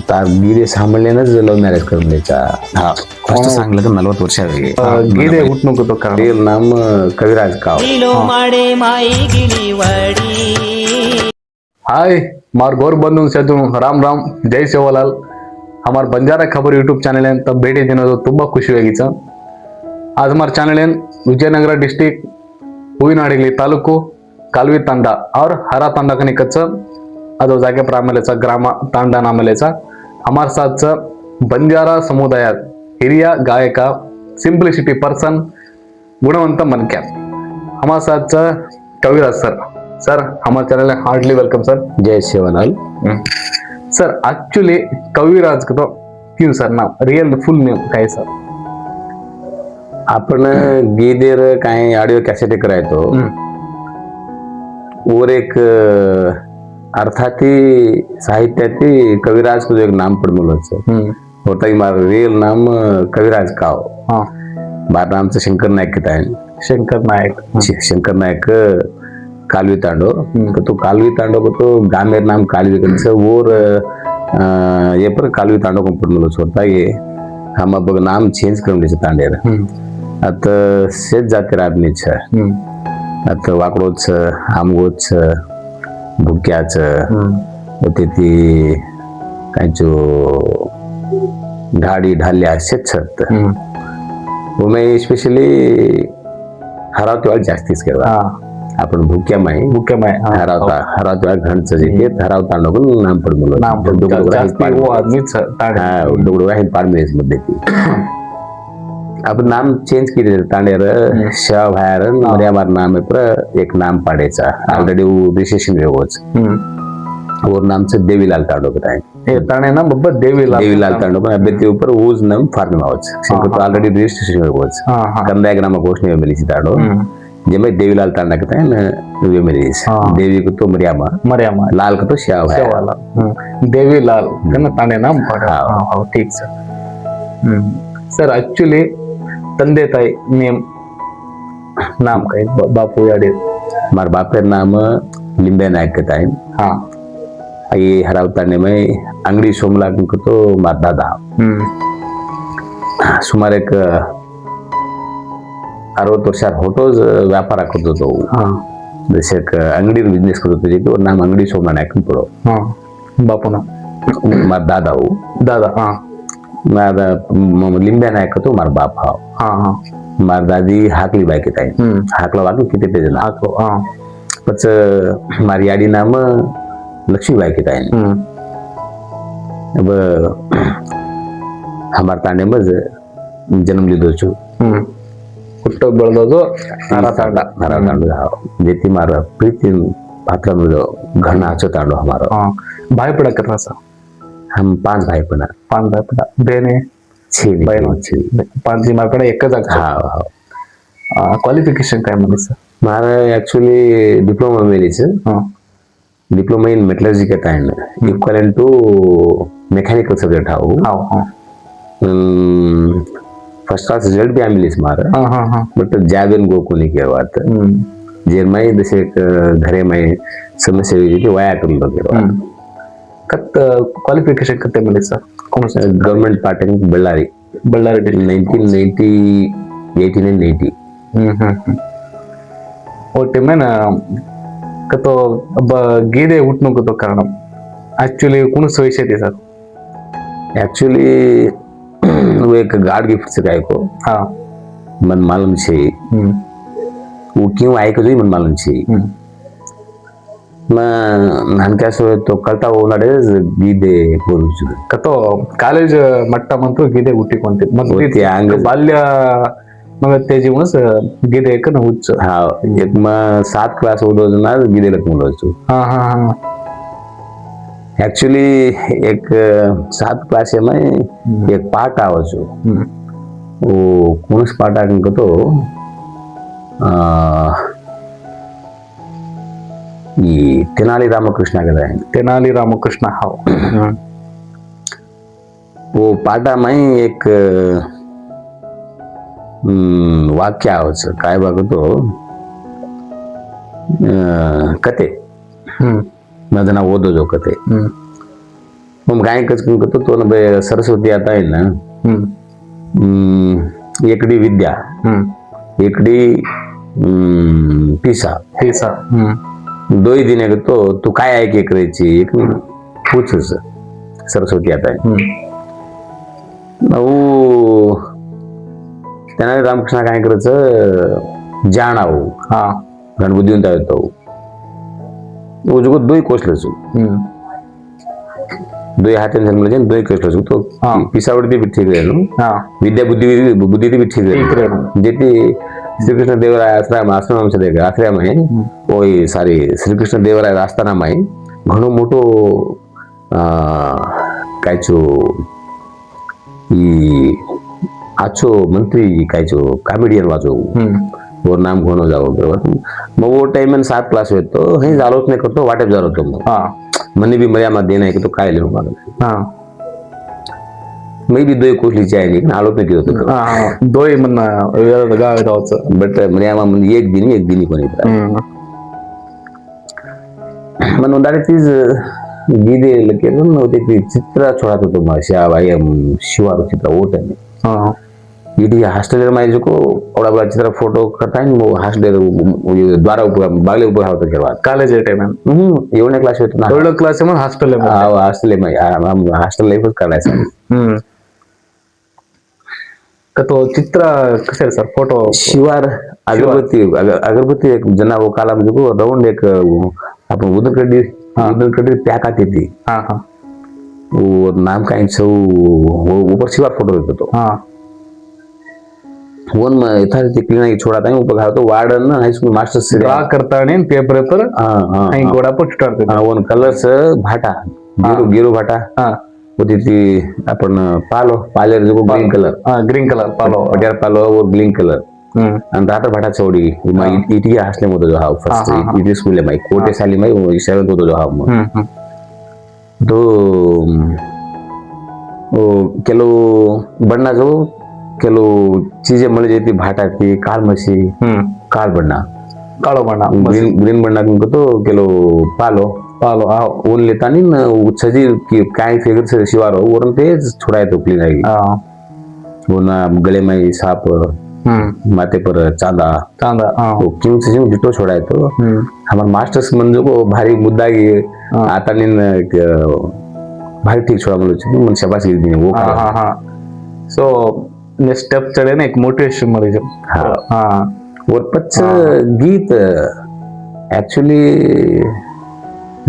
ತಾರ್ ಗೀದೆ ಸಾಂಬಳ್ಯನ love marriage ಕರ್ಮಲೇचा हा first सांगलं तर 40 ವರ್ಷಾವಿಗೆ ಗೀದೆ ಹುಟ್ಟುನುಗ್ಗದು ಕಾರಣ रियल नाम कविराज काव हाय मार गौर बंधु सेतु राम राम जय सेवालाल हमार बंजारा खबर यूट्यूब चॅनल आहे तर भेटी देणं ತುಂಬಾ ಖುಷಿಯಾಗಿತ್ತು आज हमार चॅनल आहे विजयनगर डिस्ट्रिक्ट हूविनहडगली तालुಕು कालवी तांडा और हरा तांडा कनिकच ಅದು जागे प्रामलेचा ग्राम तांडा नामलेचा हमार साथ बंजारा समुदायात हिरिय गायक सिंप्लिसिटी पर्सन गुणवंत मनक्या हमार साथ कविराज सर सर हमारे चैनल में हार्डली वेलकम सर जय सेवालाल सर एक्चुअली कविराज का तो क्यों सर नाम रियल फुल नेम काय सर आपण गीदेर काय ऑडिओ कॅसेट करायचो वर एक अर्थाती साहित्याती कविराज को एक नाम पडमलोच होता की मार रियल नाम कविराज काव हाँ मार नामचं शंकर नाईक आहे शंकर नाईक कालवी तांडो तो कालवी तांडो को तो गामेर नाम कालवी कंस और ये पर कालवी तांडो को पडमलोच होता ये हम अब नाम चेंज करून द्यायचं तांडेर आता शेत जातीर आदमी छ आता वाकडोच आमगोच भुक्याच होते ती कांचो गाडी ढाल्या असेच छत मैं स्पेशली हरावते वाला जास्तीच केला आपण भुक्या माई हरावता घणचं जे ते हरावता नको नाम पड मुलं नाम वो आदमीच हा डुगडुगा हे पाडमेस मध्ये ती आपण नाम चेंज केले तांडेर शा बाहेर मर्या मार नाम पर एक नाम पाडायचा ऑलरेडी रिसेशन वेगोच और नामचं देवीलाल तांडो आहे हे ताणे ना बब्बा देवीलाल तांडो पण अबे ते ऊपर ऊज नाम फार्म आवच सिंको तो ऑलरेडी रजिस्ट्रेशन वेगोच कंदा एक नाम घोषणा मिलीची तांडो जेमे देवीलाल तांडा कहता है ना वे मिलीच देवी को तो मरियामा लाल को तो श्याव है देवीलाल कना ताणे नाम पड़ा हां ठीक सर सर एक्चुअली ತಂದೆ ತಾಯಿ ನೇಮ್ नाम काय बापू याडे मार बापेर नाम लिंबे नायक आहे हाँ आई हरावताने में अंगडी सोमला को तो मार दादा सुमार एक 60 वर्षात होटोज व्यापार करत होतो जसे एक अंगडी बिझनेस करत होतो तो नाम अंगडी सोमला नायक पडो बापू ना मार दादा हो दादा हाँ मार लिंबे नायक तो मार बाप हाँ मार दादी हाकली बाई के ताई हाकला वाकली किती पेज ना हाकलो पच मार याडी नाम लक्ष्मीबाई के ताई अब हमार तांडे मज जन्म लिदो छु ಹುಟ್ಟು ಬೆಳೆದೋದು हरा तांडा जेती मार प्रीति पात्र मिलो घना आचो तांडो हमारो भाई पड़ा कर रहा हम 5 भाई पड़ा बेने 6 बहिण 5 जी मार पड़ा एक जाग हाँ क्वालिफिकेशन काय म्हणजे सर मारा एक्चुअली डिप्लोमा मेरी से डिप्लोमा इन मेटलर्जी के time equivalent to mechanical subject हाउ फर्स्ट क्लास रिजल्ट भी मिलीस मारा बट जाबेन गो कोणी के बात जेरमाई जसे घरे में समस्या हुई थी वाया करून बघेरो कत क्वालिफिकेशन कते मिले सर कौन सा गवर्नमेंट पार्टी बಳ್ಳारी 1990 1880 ओटे में ना कतो अब गीदे उठनो को तो कारण एक्चुअली कौन सा विषय थी सर एक्चुअली वो एक गार्ड गिफ्ट से काय को हाँ मन मालूम छे वो क्यों आए को मन मालूम छे ನಾನು ಕ್ಯಾಸು तो ಕಳ್ತಾ ಹೋನಾಡೆ ಗೀದೆ ಹೋರುಚು ಕतो ಕಾಲೇಜ್ ಮಟ್ಟ ಮಂತ್ರ ಗೀದೆ ಹುಟ್ಟಿಕೊಂತಿ ಮತ್ತೆ ಹಂಗ ಬಾಲ್ಯ ಮತ್ತೆ ಜೀವನ ಗೀದೆ ಏಕ ಹುಚ್ಚು हा एक म 7 क्लास ओदोजना गीदे लक मुलोचु हां हां एक्चुअली एक 7 क्लास में एक पाठ आवचु वो कोणस पाठ आकन तो ಈ तेनाली रामकृष्ण गदा है तेनाली रामकृष्ण हाउ वो पाटा में एक वाक्य आवच काय बघतो कते मदना ओदो जो कते मग गायकच करतो तो ना सरस्वती आता आहे ना एकडी विद्या एकडी पिसा पिसा दोई दिने तो तू काय ऐके करायची एक पूछच सरस्वती आता आहे ನಾವು त्याने रामकृष्ण काय करायचं जाणावं हा गणपती येऊन येतो उजगो दोई कोसलच दोई हाथन जन्मले दोई कोसलच तो पिसावरती भी ठीक रहेनु विद्या बुद्धि बुद्धि भी ठीक रहेनु जेती श्रीकृष्ण देवराय आश्रम से देगा आश्रम है ओई सारी श्रीकृष्ण देवराय आस्थानामा आहे घणो मोठो कायचो ई आछो मंत्री कायचो कॉमेडियन वाचो वो नाम घणो जावो बरोबर मग वो टाइम में 7 क्लास होतो हे झालोच नाही करतो वाटेप जात होतो मग मने भी मर्यादा देना है कि तो काय लेऊ मला मी बी दोय कोसलीची आहे नाही आलोच नाही होतो दोय म्हणना गाव गावचं बट मर्यादा म्हणजे एक दिनी कोणी म्हणून दारे तीच गीदे लकेरून होते ती चित्र छोड़ात होतो मग शिवार चित्र ओट आहे इडी हॉस्टेलर में जो को बड़ा बड़ा चित्र फोटो करता है वो हॉस्टेलर द्वारा ऊपर बागले ऊपर होता के बाद कॉलेज टाइम एवढ्या क्लास होतो ना एवढ्या क्लास में हॉस्टेल में हॉस्टेल में हम हॉस्टेल लाइफ करायचं का तो चित्र कसे सर फोटो शिवार अगरबत्ती एक जना वो काला में जो राउंड एक अपन उधर कड़ी पैक आती थी वो नाम का वो ऊपर शिवार फोटो रहता तो वन यथारीति क्लीन छोड़ा था ऊपर घातो वार्डन हाई स्कूल मास्टर से ड्रा करता ने पेपर पर हां गोड़ा पर छुटाते वन कलर्स भाटा गिरो भाटा वो थी अपन पालेर जो ग्रीन कलर पालो अड्यार पालो वो ग्रीन कलर आणि रात्र भाटा चौडी इटी हसले होतो जो हा फर्स्ट इटी स्कूल माई कोटे साली माई 7th होतो जो हा तो ಕೆಲವು ಬಣ್ಣ जो ಕೆಲವು ಚೀಜೆ ಮಳೆ ಜೈತಿ ಭಾಟಾತಿ ಕಾಳು ಮಸಿ ಕಾಳು ಬಣ್ಣ ग्रीन बಣ್ಣ तो ಕೆಲವು पालो ऊन लेतानी सजी काय फिगर शिवारो वरून तेच छोडायचो क्लीन आहे वो ना गले में साप माथे पर चांदा किंग से डिटो छोडायचो हमार मास्टर्स म्हणजे को भारी मुद्दा की आता निन भारी ठीक छोड़ा बोलो मन शाबाश गिर दी वो सो ने स्टेप चढ़े ना एक मोटिवेशन मिली जब और पच गीत एक्चुअली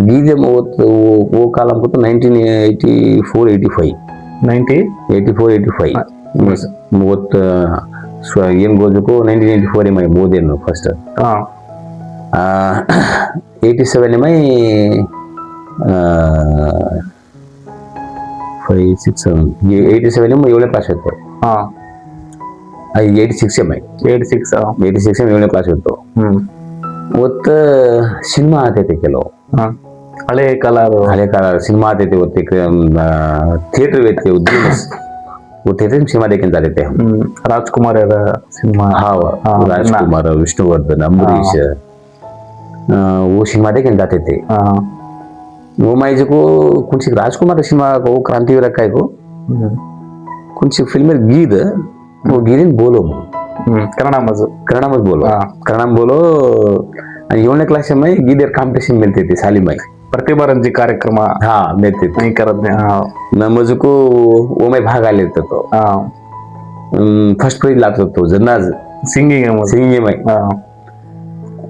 गीत वो काल हमको तो 1984-85 मोत ಏನ್ ಗೋಜುಕೋ 1984 ಮೈ ಬೋದೇನು ಫಸ್ಟ್ 87 ಮೈ 5 6 87 ಮೈ 7ನೇ ಕ್ಲಾಸ್ ಇತ್ತು 86 ಮೈ 7ನೇ ಕ್ಲಾಸ್ ಇತ್ತು ಒತ್ತ ಸಿನಿಮಾ ಆತೈತೆ ಕೆಲವು ಹಳೆ ಕಾಲ ಸಿನಿಮಾ ಆತೈತೆ ಒತ್ತೆ ಥಿಯೇಟರ್ ವೇತೆ ಉದ್ಯಮ वो थे सिनेमा देखने जाते थे राजकुमार सिनेमा राजकुमार विष्णुवर्धन अम्बरीश वो सिनेमा देखने जाते थे वो माइज को कुछ राजकुमार सिनेमा को क्रांतिवीर काय को कुछ फिल्म गीत वो गीत बोलो कन्नड़ मत बोलो 7ನೇ क्लास में गीत कॉम्पिटिशन मिलती थी साली में प्रतिभा रंजी कार्यक्रम मिळते नाही करत मजको वो मैं भाग आले तो फर्स्ट प्राइज लागत होतो जन्नाज सिंगिंग में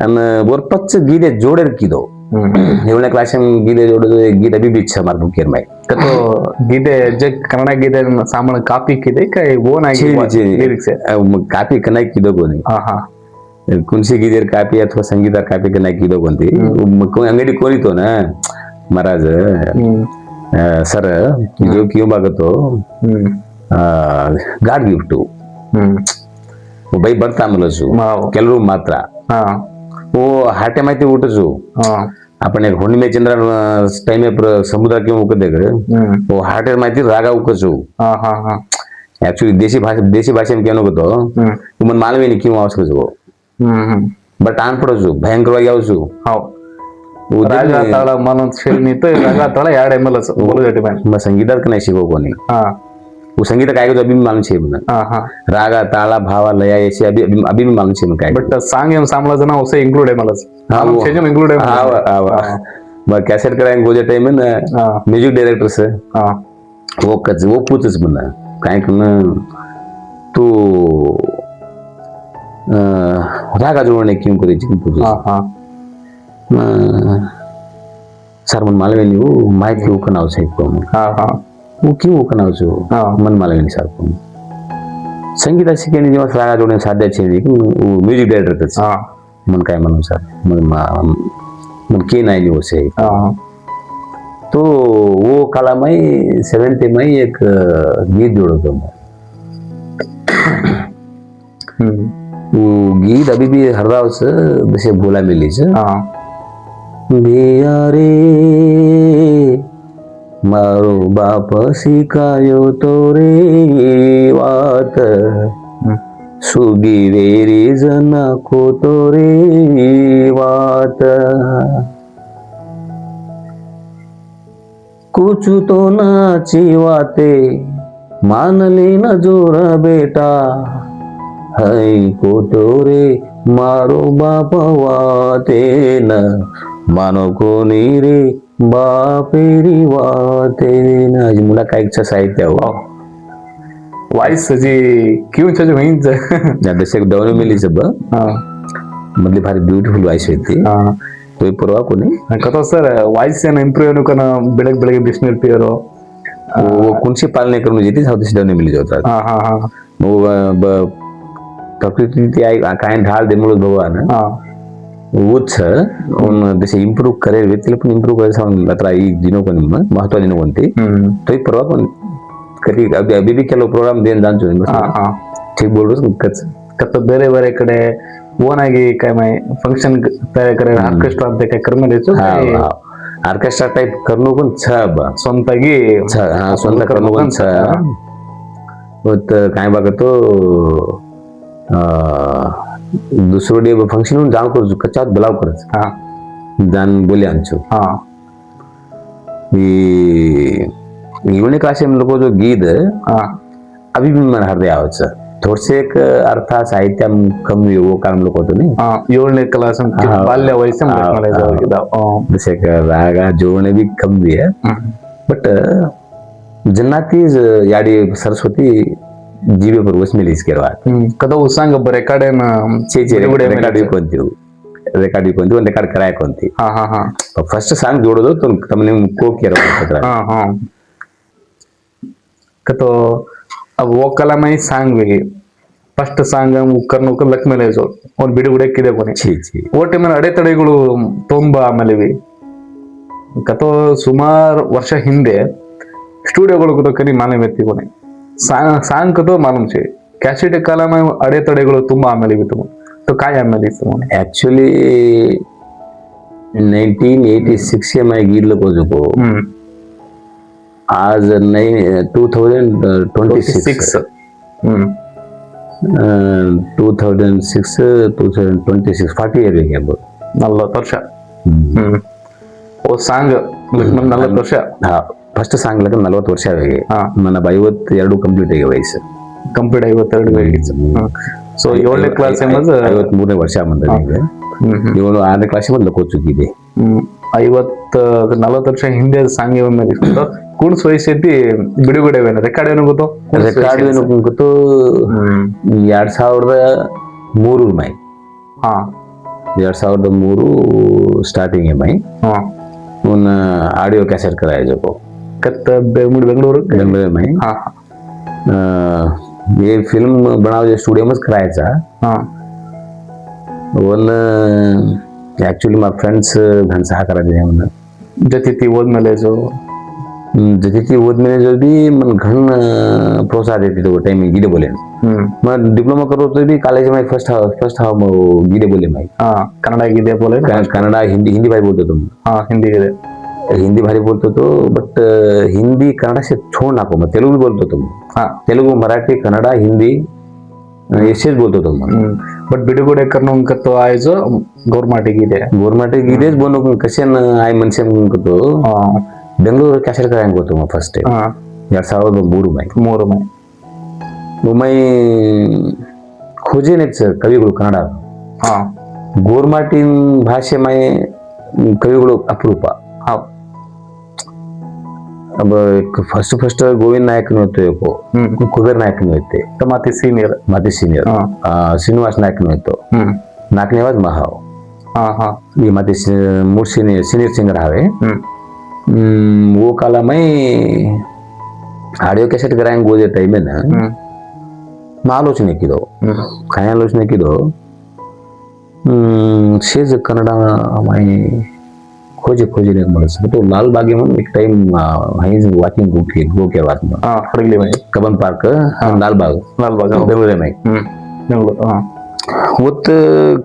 आणि वर पच्च गीते जोडेर कीदो 7ನೇ क्लास में गीते जोडो गीत अभी भी अच्छा मार बुकेर में तो गीते जे कन्नड़ गीते सामान कॉपी कीदे काय वो नाही लिरिक्स कॉपी कनाय कीदो कोणी कुणसी गीतेर कॉपी अथवा संगीतार कॉपी कनाय कीदो कोणती अंगडी कोणीतो ना महाराज सर जो क्यों बागतो ಗಾಡ್ ಗಿಫ್ಟ್ ಬೈ ಬರ್ತಾ ಆಮೇಲಸು ಕೆಲವರು ಮಾತ್ರ ಓ ಹಾಟೆ ಮಾಹಿತಿ ಊಟಸು आपण एक हुंडमे चंद्र टाइम समुद्र किंवा उकत वो हाटे माहिती रागा उकसू एक्चुअली देशी भाषेमध्ये केनो होतो मन मालवेनी किंवा आवश्यक बट आन पडसू भयंकर आवसू रागा ताळ म्हणून शेलनी तर रागा ताळ या टायमालाच बोलू मग संगीतात का नाही शिकव कोणी हा वो संगीत काय करतो अभी भी मालूम छे म्हणा हा हा रागा ताला भावा लया ऐसे अभी अभी अभी भी मालूम छे म्हणा काय बट सांग एम सामला ना उसे इंक्लूड है मलस हाँ, वो- इंक्लूड है मग कॅसेट करायला गोजा टाइम आहे ना हाँ म्युझिक डायरेक्टर हाँ वो पूछच म्हणा काय करणं तू रागा जोडणे क्यों करायची पूछच हाँ हाँ सर मन मालूम है नहीं वो माइक क्यों का नाव से हाँ हाँ वो क्यों का नाव से हाँ मन मालूम नहीं सर को संगीत शिकणे जेव्हा रागा जोडणे साध्य छे म्युझिक डायरेक्टर हाँ मन काय म्हणून सर मन के नाही वो से हाँ तो वो काला में 70 में एक गीत जोड़ो मैं वो गीत अभी भी हरदा से जैसे बोला मिली से हाँ बिया रे मारो बाप सिकायो तो रे वात सुगी वेरी जना को तो रे वात कुछ तो नाची वाते मान ली न जोरा बेटा है को तो रे मारो बाप वाते न मानो कोणी रे बापेरी वाते न अजी मुला कायचं साहित्य हो वाइस जी क्यों छे वहीं से या दशक दौरे मिली सब हाँ मतलब भारी ब्यूटीफुल वाइस होती हाँ कोई परवा कोणी कतो सर वाइस ಏನು ಇಂಪ್ರೂವ್ ಅನುಕನ ಬೆಳಗ್ಗೆ ಬೆಳಗ್ಗೆ ಬಿಸಿನೀರು ಪಿಯರೋ वो कुणशी पालने करून जेती साऊथ दौरे मिली जातात हाँ हाँ हाँ वो प्रकृती ती काय ढाल देमुळ भगवान हाँ वोच उन जसे इम्प्रूव करेल व्यक्तीला पण इम्प्रूव करायला सांग आता ही दिनो कोणी महत्व दिनो कोणती तो ही परवा पण कधी अभी भी ಕೆಲವು ಪ್ರೋಗ್ರಾಮ್ देन जाणतो हाँ हाँ ठीक बोल रहा कच कतो ಬೇರೆ ಬೇರೆ ಕಡೆ ಓನ್ ಆಗಿ काय माय फंक्शन तयार करे ಆರ್ಕೆಸ್ಟ್ರಾ ಅಂತ काय कर्म द्यायचो ऑर्केस्ट्रा टाइप करणं पण छ ಸ್ವಂತಾಗಿ ಸ್ವಂತ करणं पण छ मग काय बघतो दुसरं डे फंक्शन म्हणून जाण करतो कच्चा बलाव करच हाँ जाण बोले आमचो हाँ इवने क्लास में लोगों जो गीत हाँ अभी भी मन हृदय आवच थोडसे एक अर्थ साहित्य कमी वो कारण लोक होतो नहीं हाँ 7ನೇ ಕ್ಲಾಸ್ ಬಾಲ್ಯ ವಯಸ್ಸು जैसे रागा जोड़ने भी कम भी है बट जन्नाती याडी सरस्वती जीवे पर वस मिलीस के बाद कदा उसांग रेकॉर्ड रेकॉर्ड कोणती ಒಂದು ರೆಕಾರ್ಡ್ कराय कोणती हाँ हाँ हाँ फर्स्ट सांग जोड़ो तो तमने को केर हाँ हाँ कतो अब वो कला में सांग भी ಫಸ್ಟ್ ಸಾಂಗ್ ಉಕ್ಕರ್ನ ಉಕ್ಕರ್ ಲಕ್ ಮೇಲೆ ಒಂದು ಬಿಡುಗಡೆ ಕಿದೆ ಕೊನೆ ಓ ಟೈಮ್ ಅಡೆತಡೆಗಳು ತುಂಬಾ ಆಮೇಲೆ ಕಥೋ ಸುಮಾರು ವರ್ಷ ಹಿಂದೆ ಸ್ಟುಡಿಯೋಗಳು ಕಥೋ ಕರಿ ಮಾಲೂಮ್ ಎತ್ತಿ ಕೊನೆ ಸಾಂಗ್ ಕಥೋ ಮಾಲೂಮ್ छे कैसेट काला में ಅಡೆತಡೆಗಳು ತುಂಬಾ ಆಮೇಲೆ ಬಿತ್ತು तो काय आमेಲೆ ಇತ್ತು एक्चुअली 1986 में गीत लोगों को आज नहीं 2026 2026 40 years है अब 40 ವರ್ಷ ಓ ಸಾಂಗ್ 40 ವರ್ಷ ಹಾ ಫಸ್ಟ್ ಸಾಂಗ್ ಲಕ 40 ವರ್ಷ ಆಗಿದೆ ನನ್ನ 52 ಕಂಪ್ಲೀಟ್ ಆಗಿದೆ ವಯಸ್ಸು ಕಂಪ್ಲೀಟ್ 52 ಆಗಿತ್ತು ಸೊ 7ನೇ ಕ್ಲಾಸ್ ಎಂಬುದು 53ನೇ ವರ್ಷ ಬಂದಿದೆ ಇವನು 6ನೇ ಕ್ಲಾಸ್ ಬಂದು ಲಕೋಚುಗಿದೆ 40 ವರ್ಷ ಹಿಂದೆ ಸಾಂಗ್ ಇವ ಮೇಲೆ ಕುಣ್ಸ್ ವಯಸ್ಸೈತಿ ಬಿಡುಗಡೆ ರೆಕಾರ್ಡ್ ಏನು ಗೊತ್ತು ರೆಕಾರ್ಡ್ ಏನು ಗೊತ್ತು 2003 ಮೈ ಹಾ 2003 स्टार्टिंग है भाई हाँ उन ऑडियो कैसेट कराया जो को कत बेंगलुरु में हाँ ये फिल्म बनाओ जो स्टूडियो में करायचा हाँ वन एक्चुअली my friends घन सहा करायचे म्हणून जती ती ओदमेले जो जती ती ओदमेले जो भी मन घन प्रोत्साहन देते तो टाइमिंग गिरे बोले मैं डिप्लोमा करो तो भी कॉलेज में फर्स्ट हाउ गिरे बोले मैं हाँ कन्नड़ गिरे बोले कन्नड़ हिंदी भाई बोलते तुम हाँ हिंदी गिरे हिंदी भारी बोलते तो बट हिंदी कन्नड़ से छोड़ ना को मैं तेलुगु बोलते तुम हाँ तेलुगु मराठी कन्नड़ हिंदी ऐसे बोलते तुम बट बिडगुडे करणं करतो आयजो गौरमाटिಗಿದೆ ಗೋರ್ಮೆಂಟಿಗೆ ಇದೇ ಬಂದು ಕಶನ್ ಆಯ್ ಮನುಷ್ಯ ಕतो ಬೆಂಗಳೂರು ಕ್ಯಾಸೆಟ್ ಕರಾಯಂ ಗೊತ್ತು ಫಸ್ಟ್ 2003 ಮೈ 3 ಮೈ ಒಮ್ಮೈ खोजेनेच ಕವಿಗಳು ಕನ್ನಡ ಗೋರ್ಮಾಟಿನ್ ಭಾಷೆ ಮೈ ಕವಿಗಳು ಅಪರೂಪ अब एक फर्स्ट गोविंद नायक होते कुबेर नायक होते माती सीनियर श्रीनिवास नायक होतो नाकने आवाज महाव ये माती मूड सीनियर सिंगर हवे वो काला में ऑडियो कैसेट कराएंगे गोजे टाइम में ना आलोचने की दो काय आलोचने की दो शेज कन्नड में खोजे नहीं मिल सकते तो लाल बाग में एक टाइम हाइज वाकिंग गो के बाद में हड़गली में कबन पार्क लाल बाग बेंगलुरु में वत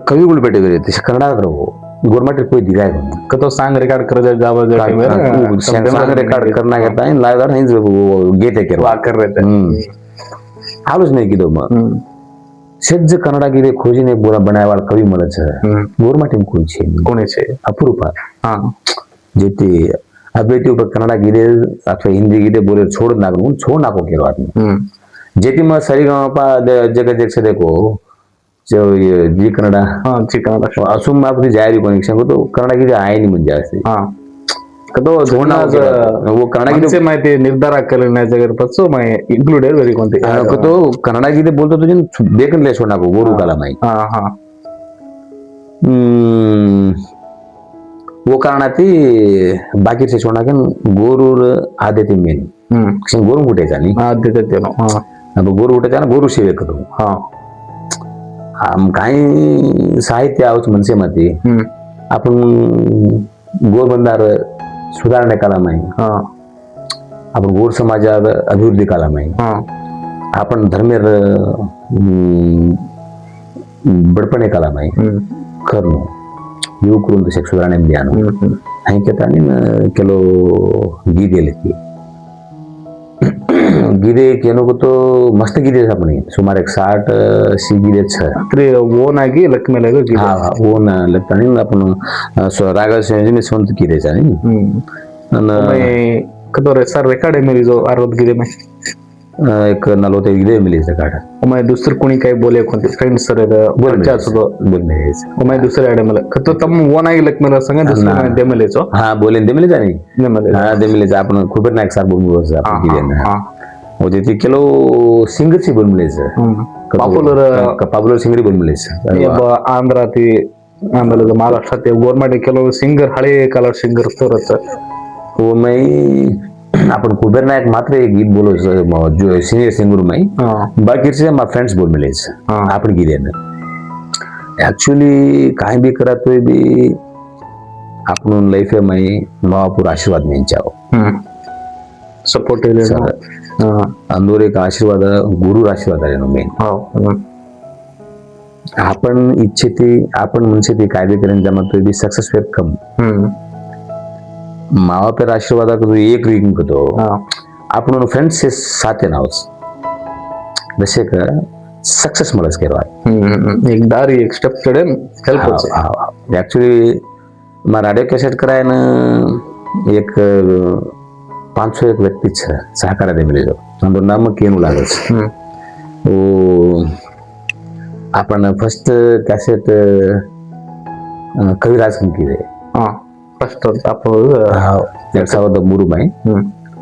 कविಗಳು भेटे कन्नಡ गवर्नमेंट कोई दिखाए कतो सांग रिकॉर्ड कर दे गावा टाइम में सांग रिकॉर्ड करना कहता है लाइव हाइज गेते के वा कर रहे थे आलोचने की दो सज्ज कन्नड गिरे खोजीने बोला बनाया वाला कवि મળે છે ગોરમાટી કોણ છે અપરૂપા જેથી અભેતી ઉપર કನ್ನಡ ગીરે અથવા હિન્દી ગીરે બોલે છોડ નાખો કે વાત જેથી માં સરીગામપા જગત જગ से देखो जो ये जी कन्नड असुम आपली जारी कनेक्शन को तो कन्नड गीरे आहे नहीं म्हणजे असते कतो छोड़ना वो कन्नड गीरे माहिती निर्धार करण्याच्या पासो मैं इंक्लूडेड वेरी कोणते कतो कन्नड गीरे बोलतो तुझे देखन ले छोड़ना को गोरू काला माई वो कारणाती बाकी से छोड़ना के गोरूर आदेती मेन गोरू कुठेचा नाही आदेते नो अब गोरू कुठेचा ना गोरू सेवे कतो काही साहित्य आवच मनसे माती आपण गोरबंदार सुधारणे काला माई आपण गोर समाजात अभिवृद्धी काला माई आपण धर्मेर बडपणे काला माई खरनो युवकರು तसे सुधाರಣೆ ಧ್ಯಾನ ಹಾಗೆ ತಾನೇ ಕೆಲವು ಗೀತೆ लिखी गीते केनो को तो मस्त गीते अपनी सुमार 60 सी गीते छ अरे ओन आगी लक में लगो गीते हां ओन लगतानी आपण राग संयोजन में संत गीते छ नहीं मैं कदोरे सर रिकॉर्ड में जो 60 गीते में एक 45 गीते मिली रिकॉर्ड मैं दूसर कोणी काय बोले कोणते फ्रेंड्स सर बोलच्या असतो बोलने मैं दूसरे आडे मला कतो तम ओन आगी लक में संग दूसरे दे मलेचो हां बोले दे मिले जानी हां दे मिले जा आपण खूप नायक सर बोलू आपण गीते ना वो जेती केलो सिंगर ची बनले छ पॉप्युलर सिंगर बनले छ आंध्राती आंध्रला महाराष्ट्रात गवर्नमेंट केलो सिंगर हळे कलर सिंगर तोरच वो मैं आपण कुबेर नायक मात्र एक गीत बोलो जो सीनियर सिंगर में बाकी से my फ्रेंड्स बोल मिले छ आपण गीते ना एक्चुअली काय भी करा तो भी आपण लाइफ में महापुर आशीर्वाद में जाओ सपोर्ट अंदूर एक आशीर्वाद गुरु आशीर्वाद आहे ना मेन आपण इच्छिते आपण म्हणजे ते काय बी करेन जमा तो भी सक्सेस वेट कम मावा पर आशीर्वाद को एक रीडिंग को तो आपण फ्रेंड्स से साथ है ना उस जैसे का सक्सेस मलस के बाद एक दारी एक स्टेप चढ़े हेल्प होते एक्चुअली मैं रेडियो कैसेट कराए ना एक 501 व्यक्ति छ सहकार दे मिले जो अंदर नाम केनु लागस वो आपण फर्स्ट कैसेट कविराज की दे फर्स्ट आप 2003 में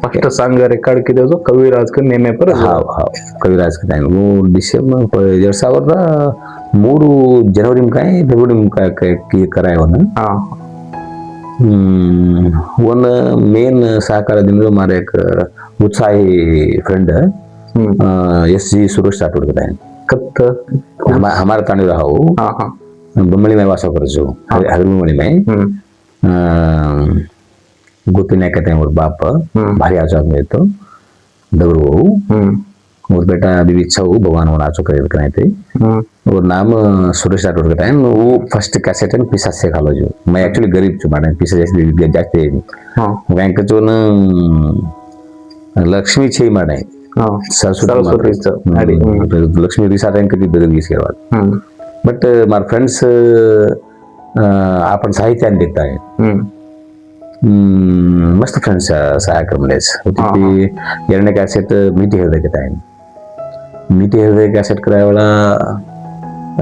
फर्स्ट सॉन्ग रिकॉर्ड की दे जो कविराज के नेमे पर हां कविराज के टाइम वो डिसेंबर 2003 जनवरी में काय फेब्रुवारी में काय कराय हो ना वन मेन सहकार्यದಿಂದ मारे एक उत्साही friend S G Suresh Rathod के टाइम कत हमारा तानी रहा हो बम्बली में वास कर जो हरमणी में गोपी नायक कहते हैं और बाप भारी आजाद में तो दगड़ू और बेटा अभी इच्छा हो भगवान होना चुका है थे और नाम सुरेश राठौड़ का टाइम वो फर्स्ट कैसेट है पिसा से खा लो जो मैं एक्चुअली गरीब छु माने पिसा जैसे जाते बैंक जो न लक्ष्मी छे माने सरस्वती लक्ष्मी रिसा रैंक की बदल गई इसके बाद बट मार फ्रेंड्स आपण साहित्याने देत आहे मस्त फ्रेंड्स सहाय्य करमलेच ती ಎರಡನೇ ಕ್ಯಾಸೆಟ್ ಮಿಟಿ ಹೇಳ್ಬೇಕಿತ್ತು ಮಿಟಿ ಹೇಳ್ದೆ ಕ್ಯಾಸೆಟ್ करायला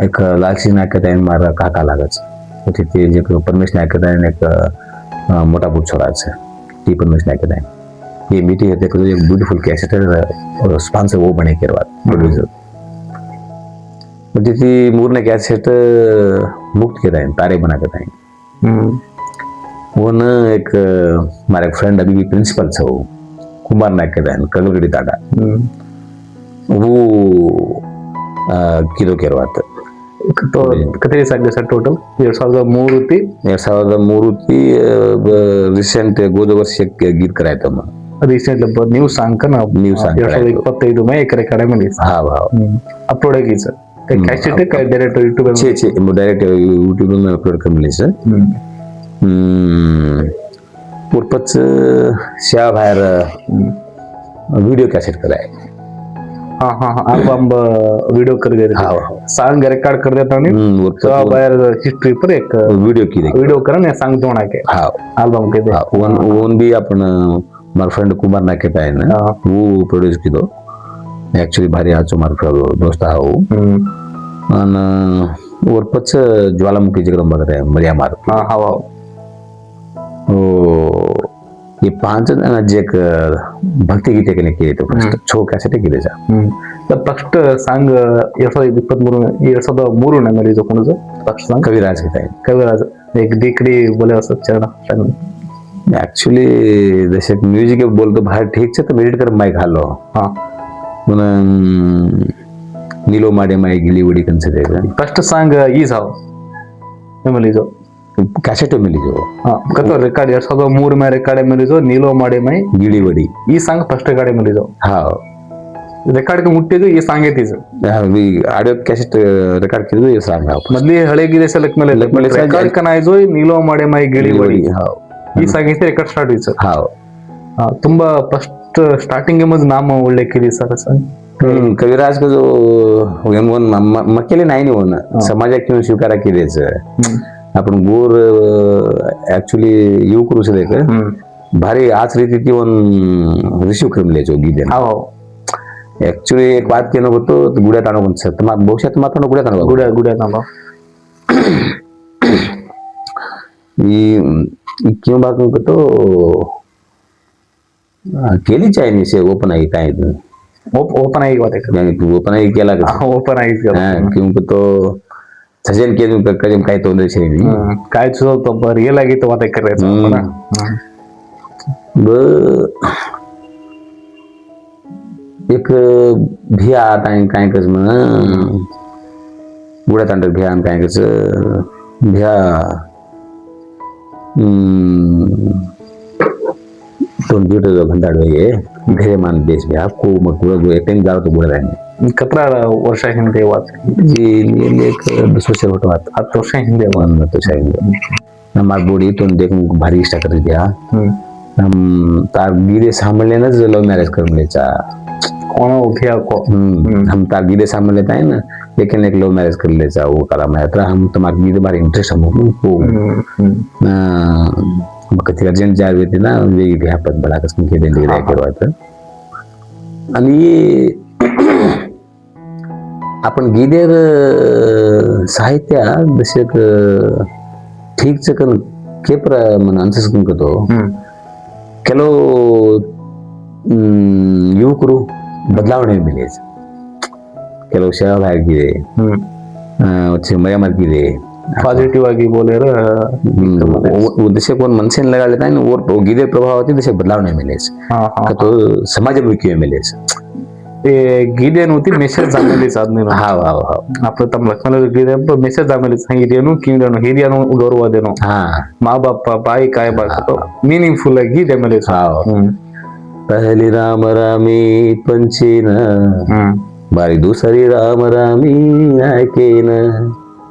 एक लालची नाक्यात आहे मारा काका लागायचं तिथे जे परमेश नाक्यात आहे एक मोठा बुट सोडायचं ती परमेश नाक्यात आहे हे मीठी है देखो एक ब्यूटीफुल कैसेट स्पॉन्सर वो बने के बाद प्रोड्यूसर म्हणजे ती मूरने कैसेट मुक्त केला आहे तारे बना के आहे वो न एक हमारे फ्रेंड अभी भी प्रिंसिपल छो कुमार नायक के आहे कगलगडी ताडा वो किलो केरवात कधी सांगा सर टोटल 2003 ती रिसेंट गोद वर्ष गीत करायचं मग ರೀಸೆಂಟ್ ನೀವು ಸಾಂಗ್ ನೀವು ಸಾಂಗ್ 2025 ಮೇ एक रेकॉर्ड मध्ये हा भाव अपलोड कीचं ते कॅसेट काय डायरेक्ट YouTube छे डायरेक्ट YouTube वर अपलोड करलेस पुरपच शा बाहेर व्हिडिओ कॅसेट कराय हा अल्बम व्हिडिओ कर गए हा सॉन्ग रिकॉर्ड कर देता आणि बाहेर हिस्ट्री पर एक व्हिडिओ करा ने सांग दोना के हा अल्बम के दे वन भी आपण मार फ्रेंड कुमार नाकेट आहे ना वो प्रोड्यूस किदो ऍक्च्युली भारी आजो मार दोस्त हा वो आणि वरपच ज्वालामुखी जगदंबा आहे मर्या मार हा हो ये 5 जे एक भक्ती गीते केले केले तो फर्स्ट छो कॅसेट केले जा तर फर्स्ट सांग 2023 ನಲ್ಲಿ जो कोणचं फर्स्ट सांग कविराज गीत आहे कविराज एक दिकडी बोले असं चरण ऍक्च्युली जसे म्युझिक बोलतो बाहेर ठीक छे तर एडिट कर माईक घालो हा म्हणून नीलो माडे माई गिली वडी कन्सिडर फर्स्ट सांग ई जाव एमली जो कैसेट मिली जो हाँ कतो रिकॉर्ड 2003 में रिकॉर्ड मिली जो नीलो माडे माई गिली वडी ई सांग फर्स्ट रिकॉर्ड मिली जो हाँ रिकॉर्ड के मुट्टे जो ये सांग है तीज वी ऑडियो कैसेट रिकॉर्ड किदो ये सांग मधली हळे गिले सेलेक्ट ಮೇಲೆ रिकॉर्ड कनाय जो नीलो माडे माई गिली वडी हाँ ಈ ಸಾಂಗ್ ರೆಕಾರ್ಡ್ ಸ್ಟಾರ್ಟ್ ಇತ್ತು हाँ ತುಂಬಾ ಫಸ್ಟ್ ಸ್ಟಾರ್ಟಿಂಗ್ मध्ये नाम ಒಳ್ಳೆ ಕೇಳಿ ಸರ್ कविराज का जो वन मकेले नाही नाही होणं समाजात किंवा स्वीकारा केलेच आपण गोर ऍक्च्युली येऊ करू शकते भारी आज रीती ती वन रिसीव करून लिहायचो गीते ऍक्च्युली एक बात केलं होतो गुड्यात आणू पण सर मग भविष्यात मात्र गुड्यात आणू क्यों बात तो केली चायनी से ओपन आहे काय ओपन आहे बात यानी तू ओपन आहे केला का ओपन आहे क्योंकि तो सजन के करीम काय तोंदे छे काय तुझं तो रिअल आहे तो बात करायचं ब एक भिया आता काय कस म्हणा गुड्या तांडक भिया काय कस भिया तो ब्यूटी घंटाड वेगे घरे मान देश में आपको मतलब एक टाइम जाओ तो बोल रहे हैं कतरा वर्ष हिंदे वात जी एक 10 वर्ष होतो 8 वर्ष हिंदे वन तो शायद हमार बॉडी तो देख भारी इष्ट कर दिया हम तार गिरे सांभळले ना लव मॅरेज करून लेचा कोण उठिया को हम तार गिरे सांभळ लेता है ना लेकिन एक लव मैरिज कर लेचा वो करा मैं तो हम तुम्हारे गिरे बारे इंटरेस्ट हम को कधी अर्जंट जावे ते ना वेगळी घ्यापत बडा कसं के देंगे रे करवायचं आणि आपण गीदेर साहित्य जसे ठीक कन केप्र मन ಅನ್ಸಿಸ್ಕೊಂಕतो ಕೆಲವು ಯುವಕರು ಬದಲಾವಣೆ ಮೇಲೆ ಕೆಲವು ಶಹವಾಗಿದೆ ಮಯಮರ್ಗಿದೆ पॉझिटिव्ह आगी बोलेर उद्देश कोण मनसेन लगाले आणि वर गीदे प्रभावाची जसे बदलाव नाही मिळेल तो समाजमुखी मिळेल ते गीदे नव्हती मेसेज जामेली साधने हा हा हा आपलं तम लक्ष्मण गीदे मेसेज जामेली हिरियनु किंगडनु हिरियनु गौरव देनो हा माँ बाप बाई काय बाळतो मीनिंगफुल गीदे मेले हा पहली राम रामी पंचीन बारी दुसरी राम रामी ऐकेन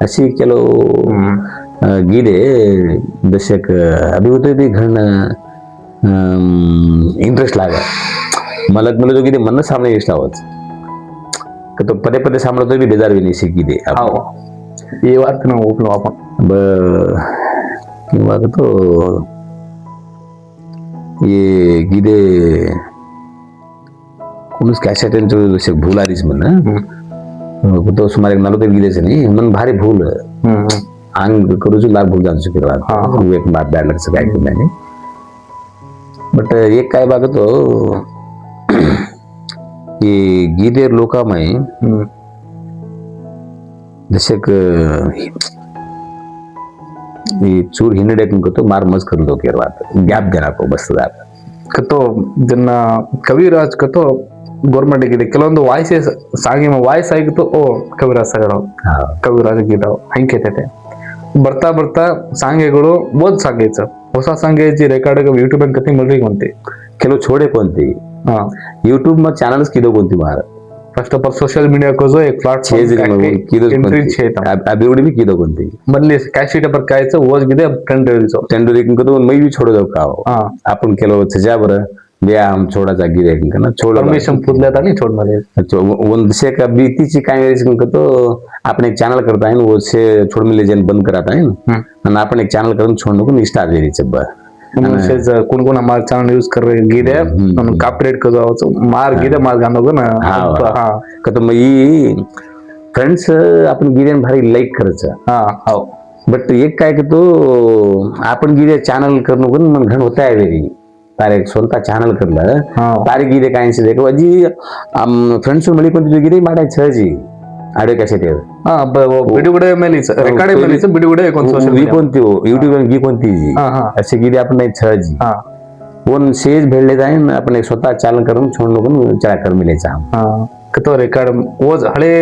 अशी ಕೆಲವು गीते दशक अभिवृद्धी घडणं इंटरेस्ट लागा मला जो गीते मन सामने इष्ट आवाज तो पदे पदे सामने तो भी बेजार भी नहीं सी गीते ये बात ना ओपन आपण किंवा तो ये गिदे कोणीच कॅसेट भूल आलीच म्हण तो सुमारे 40 गिदेच नाही मन भारी भूल अंग करूच लाग भूल जाणू शकतो एक बात बॅड लगचं काय केलं नाही बट एक काय बघतो की गिदे लोकांमुळे जसे चूर हिंडे तो मार मज कर दो केरवात गॅप देना को बस ಕತ್ತೋ ಇದನ್ನ ಕವಿರಾಜ್ ಕತ್ತೋ ಗೌರ್ಮೆಂಟ್ ಗಿದೆ ಕೆಲವೊಂದು ವಾಯ್ಸಸ್ ಸಾಗಿ ವಾಯ್ಸ್ ಆಗಿತ್ತು ಓ ಕವಿರಾಜ್ ಸಗಡ ಕವಿರಾಜ್ ಗಿದಾವ್ ಹಂಕೇತೈತೆ ಬರ್ತಾ ಬರ್ತಾ ಸಾಂಗೆಗಳು ಓದ್ ಸಾಂಗ್ ಐತೆ ಹೊಸ ಸಾಂಗ್ ಐತಿ ರೆಕಾರ್ಡ್ ಯೂಟ್ಯೂಬ್ ಅಂತ ಕತಿ ಮಲ್ರಿ ಕೊಂತಿ ಕೆಲವು छोड़े कोणती यूट्यूब में चॅनल्स किदो कोणती मार first of all social media को जो एक प्लॅटफॉर्म एंट्री छेता अभी भी किदो कोणती मधली कॅशिट पर कायचं ओज गिदे टेंडरीचो टेंडरी किंको मैं भी छोड़ दो का आपण ಕೆಲವು ಸಜಾ ಬರ व्यायाम छोडाचा गिरे किंकना छोड परमिशन पुदल्यात आणि छोड मध्ये ಒಂದು दिशे का बीतीची काय वेळेस किंको तो आपण एक चॅनल करता है वो से छोड मिले जन बंद करता है आणि आपण एक चॅनल करून छोडणं को निष्ठा देरीच ब कोण कोण हमारा चॅनल यूज कर रहे गिरे म्हणून कॉपीराइट को जावचं मार गिरे मार गाणं ना हा का तो मग फ्रेंड्स आपण गिरेन भारी लाईक करायचं हा हो बट एक काय की तो आपण गिरे चॅनल करणं पण मन घण होता आहे वेरी तारे एक स्वतः चॅनल करलं तारे गिरे काय देखो अजी फ्रेंड्स मिली कोणती गिरे माडायचं जी आडिओ कॅसेट हा बिडुगडे मेलीच रेकॉर्ड मेलीच बिडुगडे कोण सोशल मीडिया कोणती युट्यूब गी कोणती जी असे गिरे आपण नाही छजी कोण सेज भेटले जाय आपण एक स्वतः चॅनल करून छोडणं पण चॅनल कर मिलेचा कतो रेकॉर्ड ओज हळे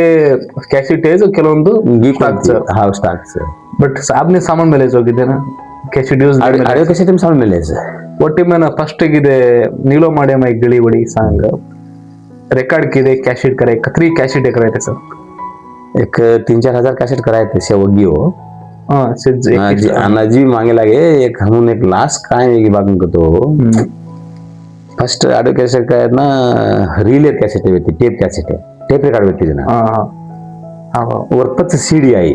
कॅसेट आहे ಕೆಲವೊಂದು गी हा स्टार्ट्स बट आपने सामान मेलेचो गिदे ना कॅसेट यूज आडिओ कॅसेट सामान मिलेचं ಒಟ್ಟಿ ಮೇನ ಫಸ್ಟ್ ಗಿದೆ ನೀಲೋ ಮಾಡೆ ಮೈ ಗಿಳಿ ಬಡಿ ಸಾಂಗ್ रेकॉर्ड किदे कॅसेट करे कत्री कॅसेट करायचे सर एक 3-4 हजार कॅसेट करायचे शेवगी हो हां सिज अनाजी मागे लागे एक हमून एक लास्ट काय की बागन तो फर्स्ट ऑडिओ कॅसेट काय ना रील कॅसेट होती टेप रेकॉर्ड होती ना हां हां वरपच सीडी आई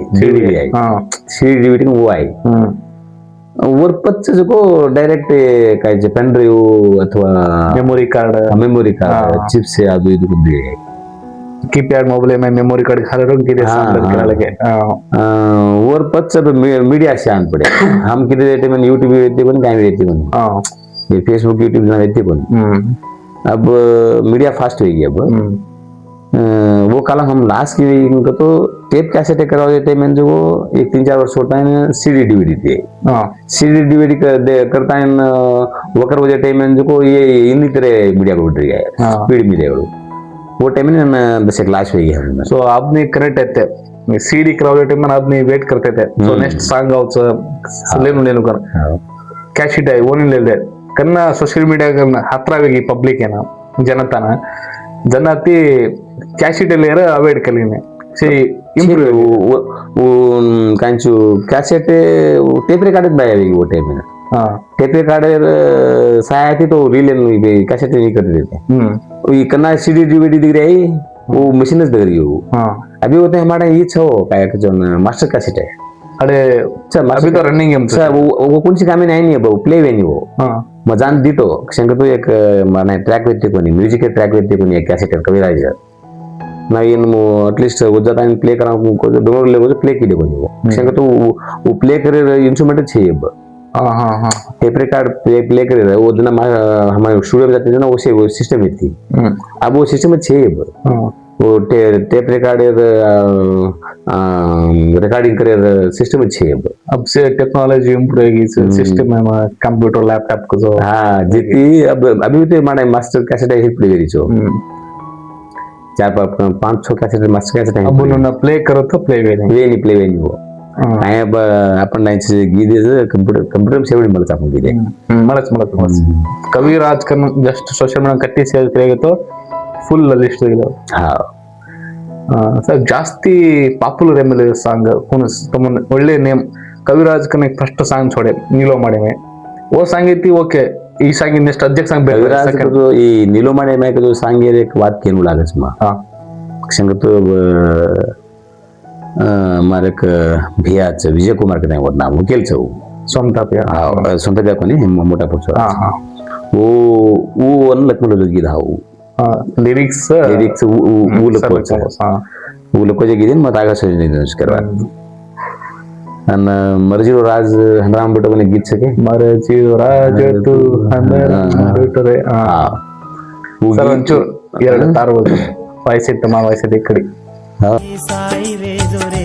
सीडी डीवीडी वो आई वरपच जो डायरेक्ट काय पेन ड्राइव अथवा मेमोरी कार्ड चिप्स ಅದು ಇದು ಬಂದಿದೆ कीपैड मोबाइल में मेमोरी कार्ड खाली रख दिए सांग लगे वरपच मीडिया शान पड़े हम किती देते मन YouTube येते पण काय येते पण ये फेसबुक YouTube ना येते पण अब मीडिया फास्ट हो गई अब वो काला हम लास्ट की इनको तो टेप कैसेट कराओ देते मैं जो वो एक 3-4 वर्ष होता है सीडी डीवीडी थे सीडी डीवीडी करता है वकर वजह टाइम में जो को ये इन्हीं तरह मीडिया को उठ रही है स्पीड मीडिया को वो टाइम में जैसे क्लास हुई है सो आपने करेक्ट है सीडी कराओ टाइम में आपने वेट करते थे सो नेक्स्ट सॉन्ग आउट लेनु कर कैसेट है वो नहीं ले करना सोशल मीडिया करना हत्रावेगी पब्लिक है ना जनता ना ती कॅसेट लेर अवॉइड केलीने से इम्प्रूव वो कांचू कैसेट टेप रिकॉर्ड बाय वो टाइम में हां टेप रिकॉर्डर सायती तो रील कैसेट नहीं कर देते ये करना सीडी डीवीडी दिख रही वो मशीन दे रही हो हां अभी होते हमारा ये छो काय जो मास्टर कैसेट है अरे अभी तो रनिंग है सर वो कौन सी कामे नहीं है वो प्ले वे नहीं वो हां मजान दीतो शंकर तो एक माने ट्रॅक व्यक्ती कोणी म्युझिक ट्रॅक व्यक्ती कोणी एक कॅसेट कविराज ना ಏನು ಅಟ್ಲೀಸ್ಟ್ ಉಜ್ಜಾತ ಪ್ಲೇ करा डोर ले प्ले की देखो शंकर तो वो प्ले करे इंस्ट्रूमेंट चाहिए अब हां हां हां टेप रिकॉर्ड प्ले करे वो दिन हमारे स्टूडियो में जाते थे ना वो सिस्टम थी अब वो सिस्टम चाहिए अब वो टेप रिकॉर्डर रिकॉर्डिंग करे सिस्टम चाहिए अब से टेक्नोलॉजी इम्प्रूव होगी सिस्टम में कंप्यूटर लैपटॉप को जो हाँ जितनी अब अभी तो हमारे मास्टर कैसेट है प्ले करी छो 4-5 कैसेट मास्टर कैसेट है अब उन्होंने प्ले करो तो प्ले वे नहीं वो काय अब आपण नाही गीदेचं कंप्यूटर सेवडी मला आपण गीदे मलाच कविराज कन जस्ट सोशल मीडिया कट्टी सेल तो फुल लिस्ट गेलो हां सर ಜಾಸ್ತಿ ಪಾಪ್ಯುಲರ್ ಎಂಬಲೆ ಸಾಂಗ್ कोणस तमन ಒಳ್ಳೆ ನೇಮ್ ಕವಿರಾಜ್ ಕನ ಫಸ್ಟ್ ಸಾಂಗ್ छोड़े नीलो माडे में वो सांग इतनी ओके ई सांग नेक्स्ट अध्यक्ष सांग कविराज जो ई नीलो माडे में जो सांग एक बात केनु लागस मा हां संग तो मारक भियाचं विजय कुमार का नाही नाव केलचं सोमता पिया हा सोंत द्या कोणी मोठा पुढचा हा हा ओ अन लकमल गीत हा लिरिक्स लिरिक्स ऊ लकोचे गीत मग आगा सजन करवा आणि मर्जीरो राज हंद्राम बट कोणी गीत सके मरजी ರಾಜ ತು ಹಂಡ್ರೆ ಸರ್ ಒಂಚೂರು ಎರಡು ತಾರ್ಬೋದು ವಾಯ್ಸ್ ಇತ್ತು ಮಾ ವಾಯ್ಸ್ ಇದೆ ಈ ಕಡೆ ಸಾಯಿ ರೆ ಜೋರೆ